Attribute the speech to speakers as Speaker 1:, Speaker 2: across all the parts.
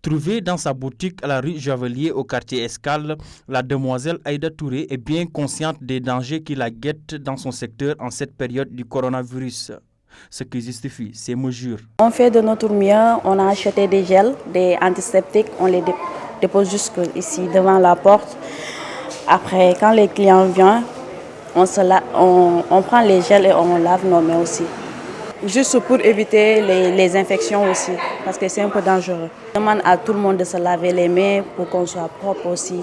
Speaker 1: Trouvée dans sa boutique à la rue Javelier au quartier Escale, la demoiselle Aïda Touré est bien consciente des dangers qui la guettent dans son secteur en cette période du coronavirus. Ce qui justifie ces mesures.
Speaker 2: On fait de notre mieux, on a acheté des gels, des antiseptiques, on les dépose jusque ici devant la porte. Après, quand les clients viennent, on prend les gels et on lave nos mains aussi. Juste pour éviter les infections aussi, parce que c'est un peu dangereux. Je demande à tout le monde de se laver les mains pour qu'on soit propre aussi,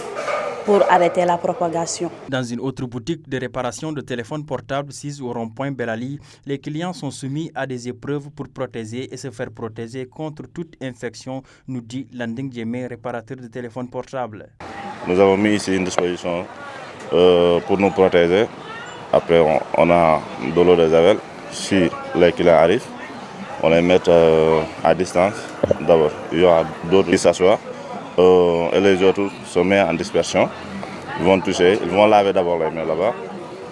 Speaker 2: pour arrêter la propagation.
Speaker 1: Dans une autre boutique de réparation de téléphones portables sise au rond-point Belali, les clients sont soumis à des épreuves pour protéger et se faire protéger contre toute infection, nous dit Landing Djemé, réparateur de téléphones portables.
Speaker 3: Nous avons mis ici une disposition pour nous protéger. Après, on a de l'eau de javel. Si les clients arrivent, on les met à distance. D'abord, il y aura d'autres qui s'assoient et les autres se mettent en dispersion. Ils vont toucher, ils vont laver d'abord les mains là-bas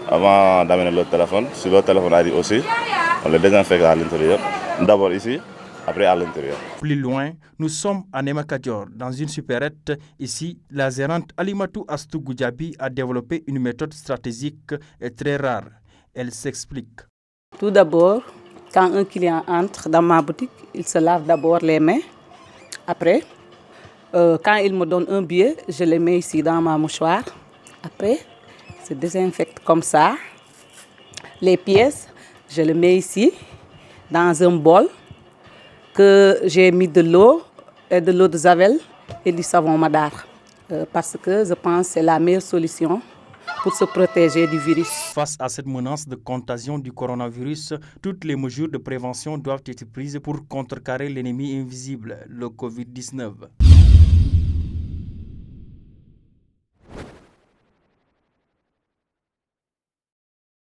Speaker 3: avant d'amener leur téléphone. Si leur téléphone arrive aussi, on les désinfecte à l'intérieur. D'abord ici, après à l'intérieur.
Speaker 1: Plus loin, nous sommes à Nemakadior, dans une supérette. Ici, la gérante Alimatou Astou Goudjabi a développé une méthode stratégique et très rare. Elle s'explique.
Speaker 2: Tout d'abord, quand un client entre dans ma boutique, il se lave d'abord les mains. Après, quand il me donne un billet, je le mets ici dans ma mouchoir. Après, je désinfecte comme ça. Les pièces, je les mets ici, dans un bol que j'ai mis de l'eau de javel et du savon madar. Parce que je pense que c'est la meilleure solution pour se protéger du virus.
Speaker 1: Face à cette menace de contagion du coronavirus, toutes les mesures de prévention doivent être prises pour contrecarrer l'ennemi invisible, le Covid-19.